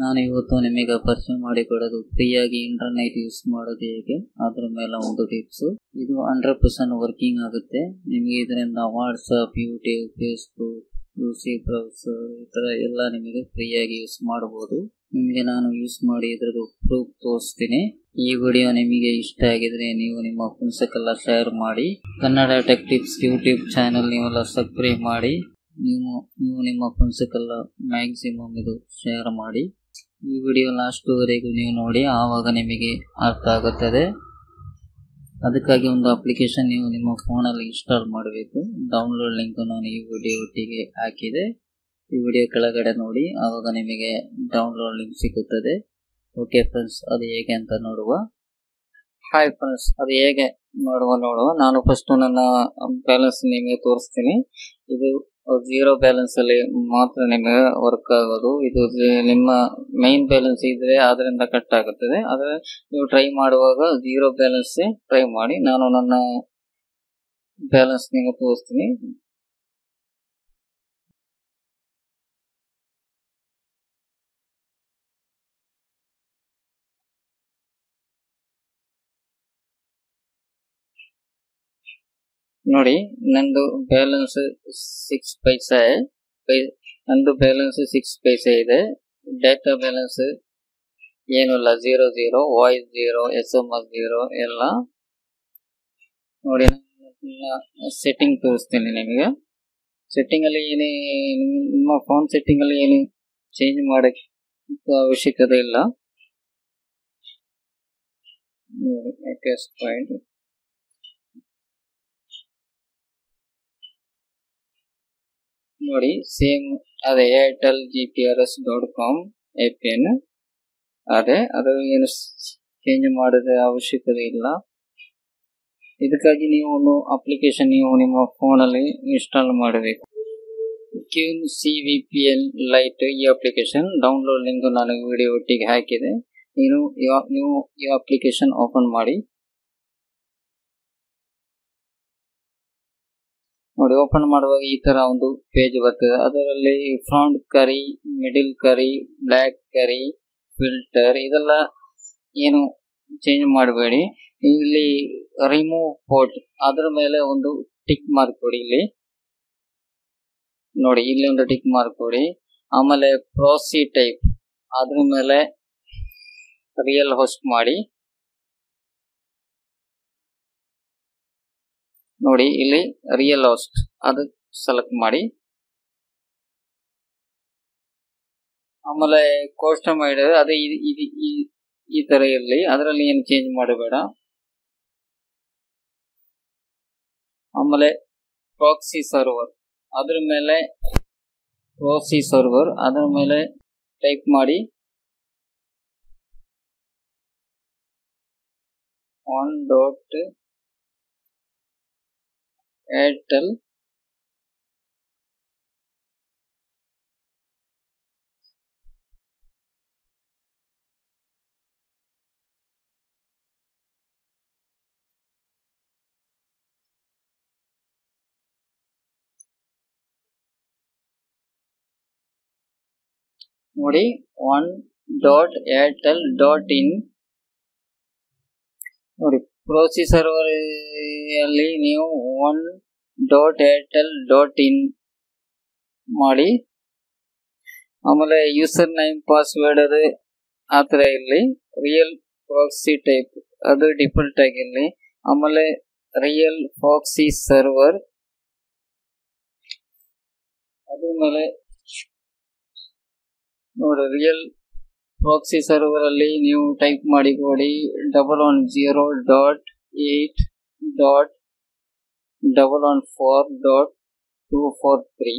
ನಾನು ಇವತ್ತು ನಿಮಗೆ ಪರಿಚಯ ಮಾಡಿಕೊಡೋದು ಫ್ರೀಯಾಗಿ ಇಂಟರ್ನೆಟ್ ಯೂಸ್ ಮಾಡೋದು ಹೇಗೆ, ಅದ್ರ ಮೇಲೆ ಒಂದು ಟಿಪ್ಸ್. ಇದು 100% ವರ್ಕಿಂಗ್ ಆಗುತ್ತೆ. ನಿಮಗೆ ಇದರಿಂದ WhatsApp, YouTube, Facebook, UC browser ಈ ಥರ ಎಲ್ಲ ನಿಮಗೆ ಫ್ರೀಯಾಗಿ ಯೂಸ್ ಮಾಡಬಹುದು. ನಿಮಗೆ ನಾನು ಯೂಸ್ ಮಾಡಿ ಇದ್ರದ್ದು ಪ್ರೂಫ್ ತೋರಿಸ್ತೀನಿ. ಈ ವಿಡಿಯೋ ನಿಮಗೆ ಇಷ್ಟ ಆಗಿದ್ರೆ ನೀವು ನಿಮ್ಮ ಫ್ರೆಂಡ್ಸ್ಗೆಲ್ಲ ಶೇರ್ ಮಾಡಿ. Kannada tech tips YouTube channel ನೀವೆಲ್ಲ ಸಬ್ಸ್ಕ್ರೈಬ್ ಮಾಡಿ. ನೀವು ನಿಮ್ಮ ಫ್ರೆಂಡ್ಸ್ಗೆಲ್ಲ ಮ್ಯಾಕ್ಸಿಮಮ್ ಇದು ಶೇರ್ ಮಾಡಿ. ಈ ವಿಡಿಯೋ ಲಾಸ್ಟ್ವರೆಗೂ ನೀವು ನೋಡಿ, ಆವಾಗ ನಿಮಗೆ ಅರ್ಥ ಆಗುತ್ತದೆ. ಅದಕ್ಕಾಗಿ ಒಂದು ಅಪ್ಲಿಕೇಶನ್ ನೀವು ನಿಮ್ಮ ಫೋನಲ್ಲಿ ಇನ್ಸ್ಟಾಲ್ ಮಾಡಬೇಕು. ಡೌನ್ಲೋಡ್ ಲಿಂಕ್ ನಾನು ಈ ವಿಡಿಯೋ ಒಟ್ಟಿಗೆ ಹಾಕಿದೆ. ಈ ವಿಡಿಯೋ ಕೆಳಗಡೆ ನೋಡಿ, ಆವಾಗ ನಿಮಗೆ ಡೌನ್ಲೋಡ್ ಲಿಂಕ್ ಸಿಗುತ್ತದೆ. ಓಕೆ ಫ್ರೆಂಡ್ಸ್, ಅದು ಹೇಗೆ ಅಂತ ನೋಡುವ. ಹಾಯ್ ಫ್ರೆಂಡ್ಸ್, ಅದು ಹೇಗೆ ನೋಡುವ. ನಾನು ಫಸ್ಟ್ ನನ್ನ ಬ್ಯಾಲೆನ್ಸ್ ನಿಮಗೆ ತೋರಿಸ್ತೀನಿ. ಇದು 0 ಬ್ಯಾಲೆನ್ಸ್ ಅಲ್ಲಿ ಮಾತ್ರ ನಿಮಗೆ ವರ್ಕ್ ಆಗೋದು. ಇದು ನಿಮ್ಮ ಮೈನ್ ಬ್ಯಾಲೆನ್ಸ್ ಇದ್ರೆ ಅದರಿಂದ ಕಟ್ ಆಗುತ್ತದೆ. ಆದರೆ ನೀವು ಟ್ರೈ ಮಾಡುವಾಗ 0 ಬ್ಯಾಲೆನ್ಸ್ ಟ್ರೈ ಮಾಡಿ. ನಾನು ನನ್ನ ಬ್ಯಾಲೆನ್ಸ್ ನಿಮಗೆ ತೋರಿಸ್ತೀನಿ. ನೋಡಿ, ನಂದು ಬ್ಯಾಲೆನ್ಸ್ 6 ಪೈಸೆ. ನಂದು ಬ್ಯಾಲೆನ್ಸ್ 6 ಪೈಸೆ ಇದೆ. ಡೇಟಾ ಬ್ಯಾಲೆನ್ಸ್ ಏನೂ ಇಲ್ಲ, 0 ವಾಯ್ಸ್ 0, SMS 0 ಎಲ್ಲ. ನೋಡಿ, ಸೆಟ್ಟಿಂಗ್ ತೋರಿಸ್ತೀನಿ ನಿಮಗೆ. ಸೆಟ್ಟಿಂಗ್ ಅಲ್ಲಿ ನಿಮ್ಮ ಫೋನ್ ಸೆಟ್ಟಿಂಗ್ ಅಲ್ಲಿ ಏನು ಚೇಂಜ್ ಮಾಡಕ್ಕೆ ಅವಶ್ಯಕತೆ ಇಲ್ಲ. ಪಾಯಿಂಟ್ ನೋಡಿ, ಸೇಮ್ ಅದೇ airtelgprs.com APN ಅದೇ. ಅದು ಏನು ಚೇಂಜ್ ಮಾಡೋದ ಅವಶ್ಯಕತೆ ಇಲ್ಲ. ಇದಕ್ಕಾಗಿ ನೀವು ಒಂದು ಅಪ್ಲಿಕೇಶನ್ ನೀವು ನಿಮ್ಮ ಫೋನಲ್ಲಿ ಇನ್ಸ್ಟಾಲ್ ಮಾಡಬೇಕು. QCVPN ಲೈಟ್ ಈ ಅಪ್ಲಿಕೇಶನ್ ಡೌನ್ಲೋಡ್ ಲಿಂಕ್ ನಾನು ವಿಡಿಯೋ ಒಟ್ಟಿಗೆ ಹಾಕಿದೆ. ನೀವು ಈ ಅಪ್ಲಿಕೇಶನ್ ಓಪನ್ ಮಾಡಿ. ನೋಡಿ, ಓಪನ್ ಮಾಡುವಾಗ ಈ ತರ ಒಂದು ಪೇಜ್ ಬರ್ತದೆ. ಅದರಲ್ಲಿ ಫ್ರಂಟ್ ಕರಿ, ಮಿಡಿಲ್ ಕರಿ, ಬ್ಲ್ಯಾಕ್ ಕರಿ, ಫಿಲ್ಟರ್ ಇದೆಲ್ಲ ಏನು ಚೇಂಜ್ ಮಾಡಬೇಡಿ. ಇಲ್ಲಿ ರಿಮೂವ್ ಪೋರ್ಟ್ ಅದರ ಮೇಲೆ ಒಂದು ಟಿಕ್ ಮಾರ್ಕ್ ಕೊಡಿ. ಇಲ್ಲಿ ನೋಡಿ, ಇಲ್ಲಿ ಒಂದು ಟಿಕ್ ಮಾರ್ಕ್ ಕೊಡಿ. ಆಮೇಲೆ ಪ್ರೋಸಿ ಟೈಪ್ ಅದ್ರ ಮೇಲೆ ರಿಯಲ್ ಹೋಸ್ಟ್ ಮಾಡಿ. ನೋಡಿ, ಇಲ್ಲಿ ರಿಯಲ್ ಹೋಸ್ಟ್ ಅದು ಸೆಲೆಕ್ಟ್ ಮಾಡಿ. ಆಮೇಲೆ ಕಸ್ಟಮೈಡ್ ಅದು ಈ ತರ ಇರಲಿ, ಅದರಲ್ಲಿ ಏನು ಚೇಂಜ್ ಮಾಡಬೇಡ. ಆಮೇಲೆ ಪ್ರಾಕ್ಸಿ ಸರ್ವರ್ ಅದ್ರ ಮೇಲೆ ಟೈಪ್ ಮಾಡಿ 1.airtel ನೋಡಿ 1.airtel.in ನೋಡಿ. ಪ್ರೋಸಿ ಸರ್ವರ್ ಅಲ್ಲಿ ನೀವು 1.airtel.in ಮಾಡಿ. ಆಮೇಲೆ ಯೂಸರ್ ನೇಮ್ ಪಾಸ್ವರ್ಡ್ ಅದು ಆ ಥರ ಇರಲಿ. ರಿಯಲ್ ಪ್ರಾಕ್ಸಿ ಟೈಪ್ ಅದು ಡಿಫಾಲ್ಟ್ ಆಗಿರಲಿ. ಆಮೇಲೆ ರಿಯಲ್ ಪ್ರಾಕ್ಸಿ ಸರ್ವರ್ ಅದ್ರ ಮೇಲೆ ನೋಡಿ, ರಿಯಲ್ ಪ್ರಾಕ್ಸಿ ಸರ್ವರ್ ಅಲ್ಲಿ ನೀವು ಟೈಪ್ ಮಾಡಿ ಕೊಡಿ 110.8.114.243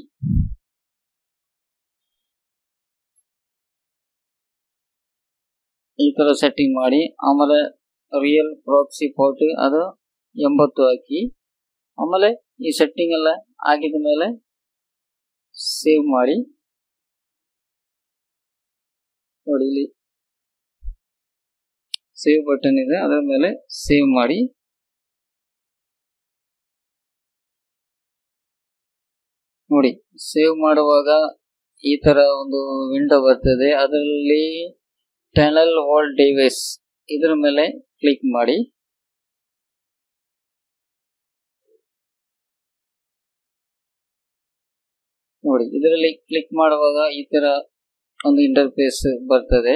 ಈ ತರ ಸೆಟ್ಟಿಂಗ್ ಮಾಡಿ. ಆಮೇಲೆ ರಿಯಲ್ ಪ್ರಾಕ್ಸಿ ಪೋರ್ಟ್ ಅದು 80 ಹಾಕಿ. ಆಮೇಲೆ ಈ ಸೆಟ್ಟಿಂಗ್ ಎಲ್ಲ ಆಗಿದ ಮೇಲೆ ಸೇವ್ ಮಾಡಿ. ನೋಡಿ, ಇಲ್ಲಿ ಸೇವ್ ಬಟನ್ ಇದೆ, ಅದರ ಮೇಲೆ ಸೇವ್ ಮಾಡಿ. ನೋಡಿ, ಸೇವ್ ಮಾಡುವಾಗ ಈ ತರ ಒಂದು ವಿಂಡೋ ಬರ್ತದೆ. ಅದರಲ್ಲಿ ಟನಲ್ ವಾಲ್ ಡಿವೈಸ್ ಇದ್ರ ಮೇಲೆ ಕ್ಲಿಕ್ ಮಾಡಿ. ನೋಡಿ, ಇದರಲ್ಲಿ ಕ್ಲಿಕ್ ಮಾಡುವಾಗ ಈ ತರ ಒಂದು ಇಂಟರ್ಫೇಸ್ ಬರ್ತದೆ.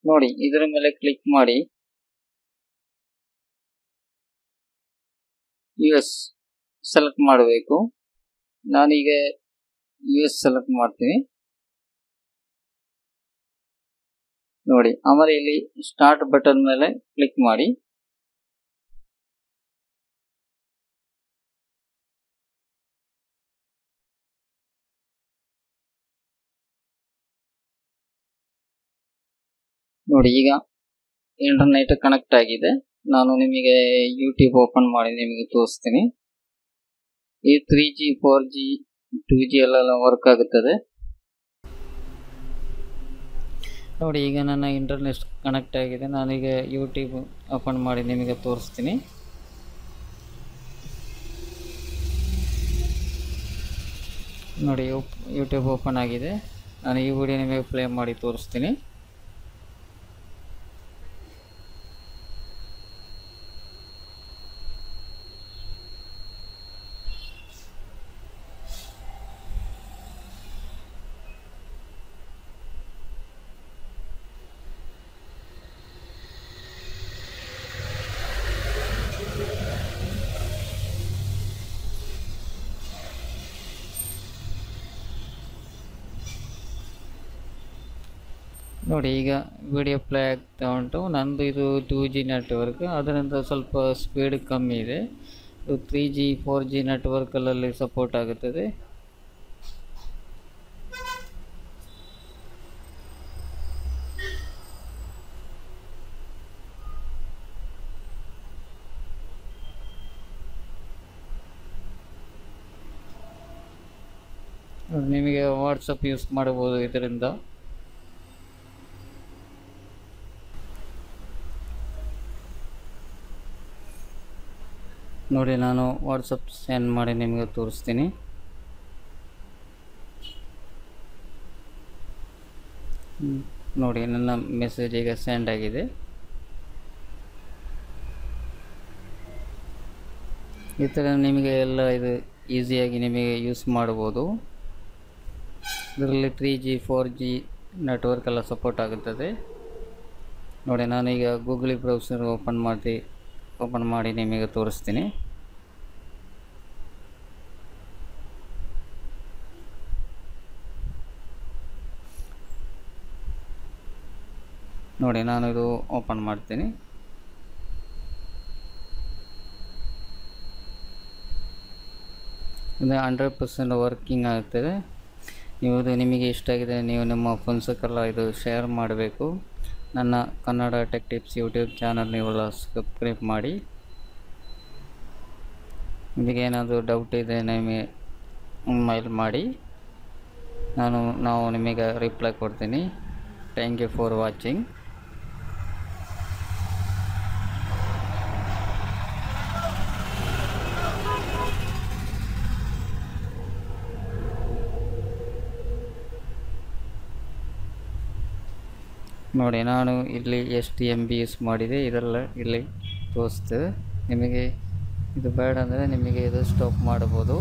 ನೋಡಿ, ಇದರ ಮೇಲೆ ಕ್ಲಿಕ್ ಮಾಡಿ US ಸೆಲೆಕ್ಟ್ ಮಾಡಬೇಕು. ನಾನೀಗ US ಸೆಲೆಕ್ಟ್ ಮಾಡ್ತೀನಿ. ನೋಡಿ, ಆಮೇಲೆ ಇಲ್ಲಿ ಸ್ಟಾರ್ಟ್ ಬಟನ್ ಮೇಲೆ ಕ್ಲಿಕ್ ಮಾಡಿ. ನೋಡಿ, ಈಗ ಇಂಟರ್ನೆಟ್ ಕನೆಕ್ಟ್ ಆಗಿದೆ. ನಾನು ನಿಮಗೆ ಯೂಟ್ಯೂಬ್ ಓಪನ್ ಮಾಡಿ ನಿಮಗೆ ತೋರಿಸ್ತೀನಿ. ಈ 3G 4G 2G ಎಲ್ಲ ವರ್ಕ್ ಆಗುತ್ತದೆ. ನೋಡಿ, ಈಗ ನನ್ನ ಇಂಟರ್ನೆಟ್ ಕನೆಕ್ಟ್ ಆಗಿದೆ. ನಾನೀಗ ಯೂಟ್ಯೂಬ್ ಓಪನ್ ಮಾಡಿ ನಿಮಗೆ ತೋರಿಸ್ತೀನಿ. ನೋಡಿ, ಯೂಟ್ಯೂಬ್ ಓಪನ್ ಆಗಿದೆ. ನಾನು ಈ ವಿಡಿಯೋ ನಿಮಗೆ ಪ್ಲೇ ಮಾಡಿ ತೋರಿಸ್ತೀನಿ. ನೋಡಿ, ಈಗ ವಿಡಿಯೋ ಪ್ಲೇ ಆಗ್ತಾ ಉಂಟು. ನಂದು ಇದು 2G ನೆಟ್ವರ್ಕ್, ಅದರಿಂದ ಸ್ವಲ್ಪ ಸ್ಪೀಡ್ ಕಮ್ಮಿ ಇದೆ. ಇದು 3G 4G ನೆಟ್ವರ್ಕಲ್ಲಿ ಸಪೋರ್ಟ್ ಆಗುತ್ತದೆ. ನಿಮಗೆ ವಾಟ್ಸಪ್ ಯೂಸ್ ಮಾಡಬಹುದು ಇದರಿಂದ. ನೋಡಿ, ನಾನು ವಾಟ್ಸಪ್ ಸೆಂಡ್ ಮಾಡಿ ನಿಮಗೆ ತೋರಿಸ್ತೀನಿ. ನೋಡಿ, ನನ್ನ ಮೆಸೇಜ್ ಈಗ ಸೆಂಡ್ ಆಗಿದೆ. ಈ ಥರ ನಿಮಗೆ ಎಲ್ಲ ಇದು ಈಸಿಯಾಗಿ ನಿಮಗೆ ಯೂಸ್ ಮಾಡ್ಬೋದು. ಇದರಲ್ಲಿ 3G 4G ನೆಟ್ವರ್ಕ್ ಎಲ್ಲ ಸಪೋರ್ಟ್ ಆಗುತ್ತದೆ. ನೋಡಿ, ನಾನೀಗ ಗೂಗಲ್ ಬ್ರೌಸರ್ ಓಪನ್ ಮಾಡಿ ನಿಮಗೆ ತೋರಿಸ್ತೀನಿ. ನೋಡಿ, ನಾನು ಇದು ಓಪನ್ ಮಾಡ್ತೀನಿ. ಇದು 100% ವರ್ಕಿಂಗ್ ಆಗ್ತದೆ. ನಿಮಗೆ ಇಷ್ಟ ಆಗಿದೆ ನೀವು ನಿಮ್ಮ ಫ್ರೆಂಡ್ಸ್ಗೆಲ್ಲ ಇದು ಶೇರ್ ಮಾಡಬೇಕು. ನನ್ನ Kannada tech tips YouTube channel ನೀವೆಲ್ಲ ಸಬ್ಸ್ಕ್ರೈಬ್ ಮಾಡಿ. ನಿಮಗೇನಾದರೂ ಡೌಟ್ ಇದೆ ನಿಮಗೆ ಮೇಲ್ ಮಾಡಿ, ನಾವು ನಿಮಗೆ ರಿಪ್ಲೈ ಕೊಡ್ತೀನಿ. Thank you for watching. ನೋಡಿ, ನಾನು ಇಲ್ಲಿ ಎಷ್ಟು MB ಯೂಸ್ ಮಾಡಿದೆ ಇದೆಲ್ಲ ಇಲ್ಲಿ ತೋರಿಸ್ತದೆ. ನಿಮಗೆ ಇದು ಬೇಡ ಅಂದರೆ ನಿಮಗೆ ಇದು ಸ್ಟಾಪ್ ಮಾಡ್ಬೋದು.